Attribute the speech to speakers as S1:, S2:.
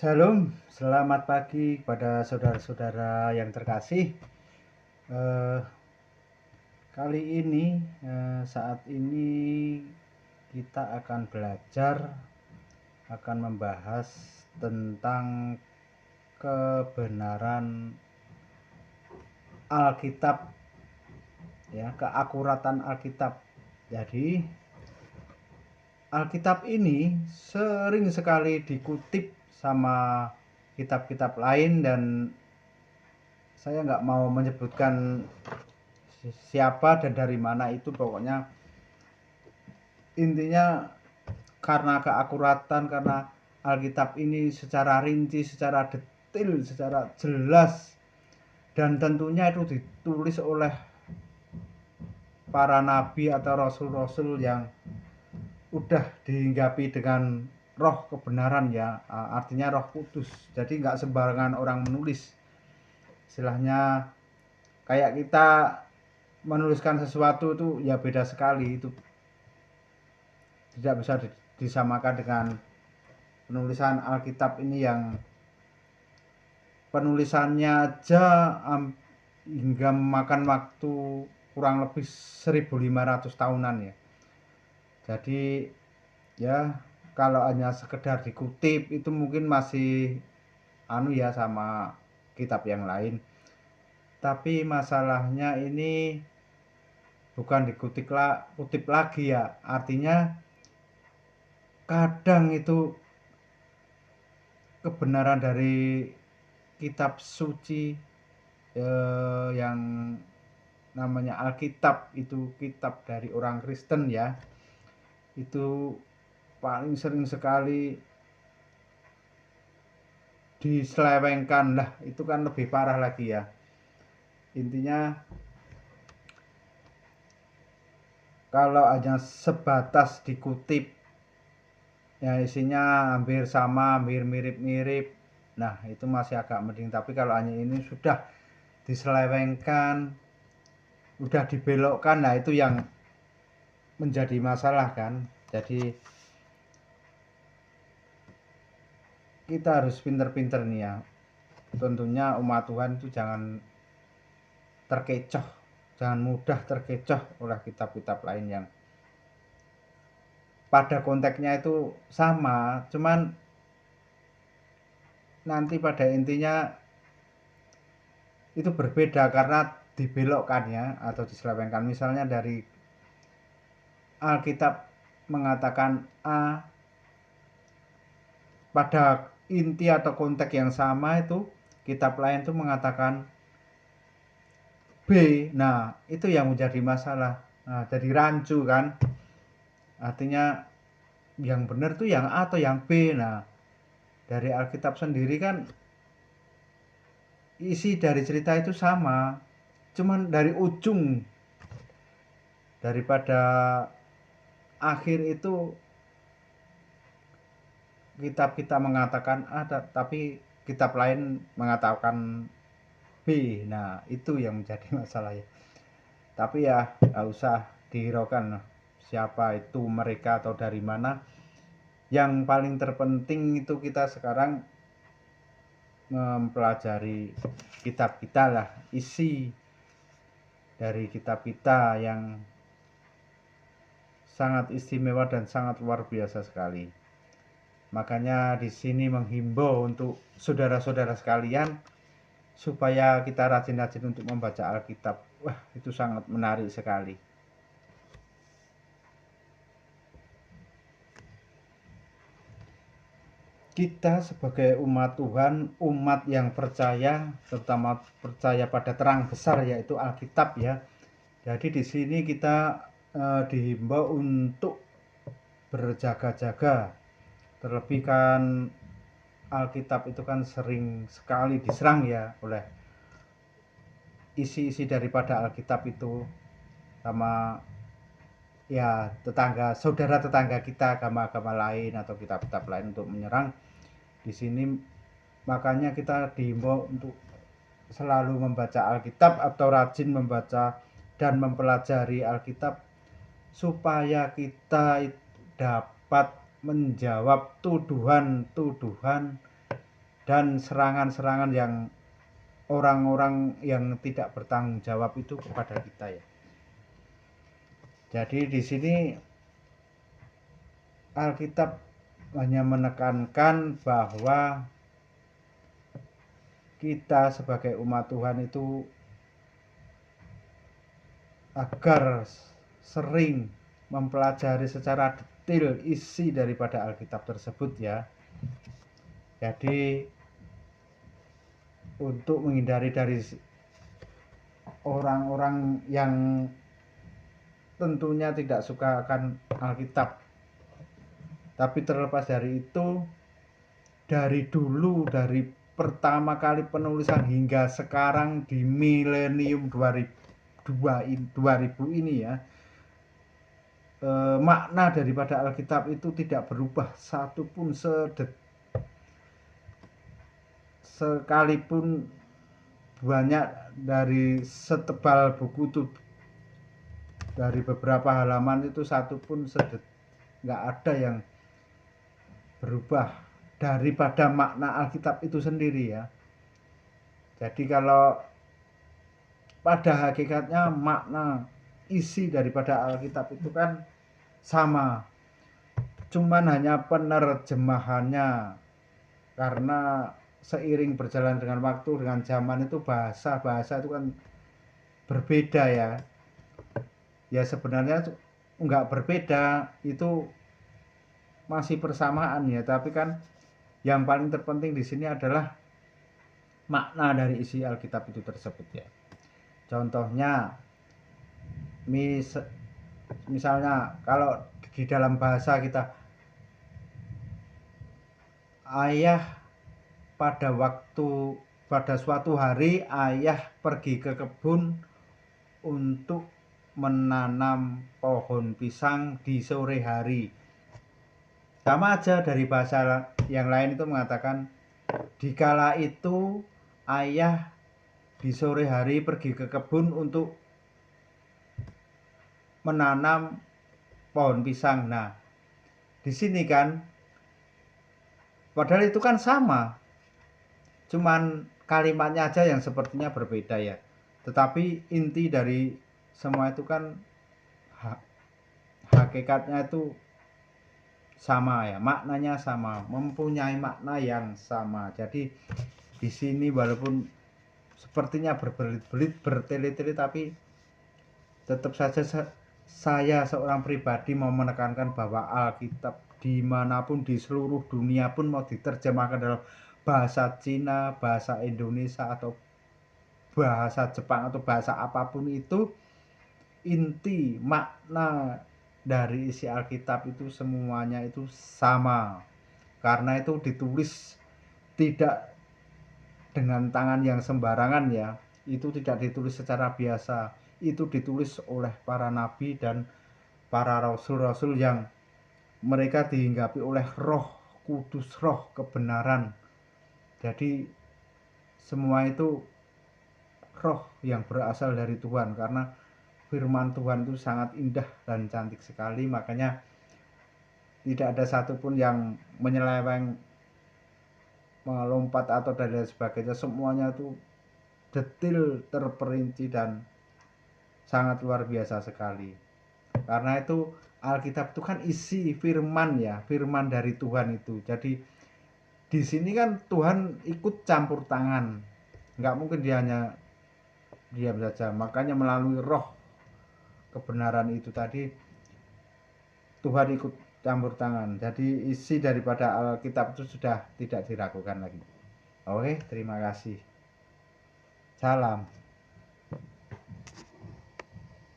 S1: Shalom, selamat pagi kepada saudara-saudara yang terkasih. Eh, Kali ini, saat ini kita akan belajar, akan membahas tentang kebenaran Alkitab, ya, keakuratan Alkitab. Jadi, Alkitab ini sering sekali dikutip sama kitab-kitab lain, dan saya nggak mau menyebutkan siapa dan dari mana itu, pokoknya intinya karena keakuratan, karena Alkitab ini secara rinci, secara detail, secara jelas, dan tentunya itu ditulis oleh para nabi atau rasul-rasul yang udah dihinggapi dengan roh kebenaran, ya, artinya Roh Kudus. Jadi nggak sembarangan orang menulis. Istilahnya kayak kita menuliskan sesuatu itu ya beda sekali, itu tidak bisa disamakan dengan penulisan Alkitab ini yang penulisannya aja hingga memakan waktu kurang lebih 1500 tahunan, ya. Jadi ya kalau hanya sekedar dikutip itu mungkin masih ya sama kitab yang lain. Tapi masalahnya ini bukan kutip lagi, ya. Artinya kadang itu kebenaran dari kitab suci yang namanya Alkitab, itu kitab dari orang Kristen, ya, itu paling sering sekali diselewengkan. Lah itu kan lebih parah lagi, ya. Intinya kalau hanya sebatas dikutip, ya isinya hampir sama, hampir mirip-mirip, nah itu masih agak mending. Tapi kalau hanya ini sudah diselewengkan, udah dibelokkan, nah itu yang menjadi masalah, kan. Jadi kita harus pinter-pinter nih, ya. Tentunya umat Tuhan itu jangan terkecoh, jangan mudah terkecoh oleh kitab-kitab lain yang pada konteksnya itu sama, cuman nanti pada intinya itu berbeda karena dibelokkannya atau diselewengkan. Misalnya dari Alkitab mengatakan A, pada inti atau konteks yang sama itu kitab lain itu mengatakan B. Nah itu yang menjadi masalah. Nah, jadi rancu, kan. Artinya yang benar tuh yang A atau yang B. Nah dari Alkitab sendiri kan isi dari cerita itu sama, cuman dari ujung daripada akhir itu kitab kita mengatakan A, tapi kitab lain mengatakan B. Nah itu yang menjadi masalah, ya. Tapi ya nggak usah dihiraukan siapa itu mereka atau dari mana. Yang paling terpenting itu kita sekarang mempelajari kitab kita lah, isi dari kitab kita yang sangat istimewa dan sangat luar biasa sekali. Makanya di sini menghimbau untuk saudara-saudara sekalian supaya kita rajin-rajin untuk membaca Alkitab. Wah, itu sangat menarik sekali. Kita sebagai umat Tuhan, umat yang percaya, terutama percaya pada terang besar yaitu Alkitab, ya. Jadi di sini kita dihimbau untuk berjaga-jaga. Terlebih kan Alkitab itu kan sering sekali diserang, ya, oleh isi-isi daripada Alkitab itu sama ya saudara tetangga kita, agama-agama lain atau kitab-kitab lain untuk menyerang di sini. Makanya kita dihimbau untuk selalu membaca Alkitab atau rajin membaca dan mempelajari Alkitab supaya kita dapat menjawab tuduhan-tuduhan dan serangan-serangan yang orang-orang yang tidak bertanggung jawab itu kepada kita ya. Jadi di sini Alkitab hanya menekankan bahwa kita sebagai umat Tuhan itu agar sering mempelajari secara detail isi daripada Alkitab tersebut ya. Jadi untuk menghindari dari orang-orang yang tentunya tidak suka akan Alkitab. Tapi terlepas dari itu, dari dulu, dari pertama kali penulisan hingga sekarang di milenium 2000 ini ya, makna daripada Alkitab itu tidak berubah satupun sekalipun banyak dari setebal buku itu, dari beberapa halaman itu satupun nggak ada yang berubah daripada makna Alkitab itu sendiri ya. Jadi kalau pada hakikatnya makna isi daripada Alkitab itu kan sama, cuman hanya penerjemahannya, karena seiring berjalan dengan waktu, dengan zaman itu bahasa-bahasa itu kan berbeda ya. Ya sebenarnya enggak berbeda, itu masih persamaan ya, tapi kan yang paling terpenting di sini adalah makna dari isi Alkitab itu tersebut ya. Contohnya misalnya kalau di dalam bahasa kita, ayah pada suatu hari ayah pergi ke kebun untuk menanam pohon pisang di sore hari. Sama aja dari bahasa yang lain itu mengatakan dikala itu ayah di sore hari pergi ke kebun untuk menanam pohon pisang. Nah, di sini kan padahal itu kan sama, cuman kalimatnya aja yang sepertinya berbeda ya. Tetapi inti dari semua itu kan hakikatnya itu sama ya, maknanya sama, mempunyai makna yang sama. Jadi di sini walaupun sepertinya berbelit-belit, bertele-tele, tapi tetap saja saya seorang pribadi mau menekankan bahwa Alkitab dimanapun di seluruh dunia pun, mau diterjemahkan dalam bahasa Cina, bahasa Indonesia, atau bahasa Jepang, atau bahasa apapun itu, inti makna dari isi Alkitab itu semuanya itu sama, karena itu ditulis tidak dengan tangan yang sembarangan ya, itu tidak ditulis secara biasa, itu ditulis oleh para nabi dan para rasul-rasul yang mereka dihinggapi oleh Roh Kudus, Roh kebenaran. Jadi semua itu roh yang berasal dari Tuhan, karena firman Tuhan itu sangat indah dan cantik sekali, makanya tidak ada satupun yang menyeleweng, melompat atau dan lain sebagainya. Semuanya itu detail, terperinci, dan sangat luar biasa sekali. Karena itu Alkitab itu kan isi firman ya, firman dari Tuhan itu. Jadi di sini kan Tuhan ikut campur tangan, nggak mungkin dia hanya diam saja. Makanya melalui roh kebenaran itu tadi Tuhan ikut campur tangan. Jadi isi daripada Alkitab itu sudah tidak diragukan lagi. Oke, terima kasih. Salam.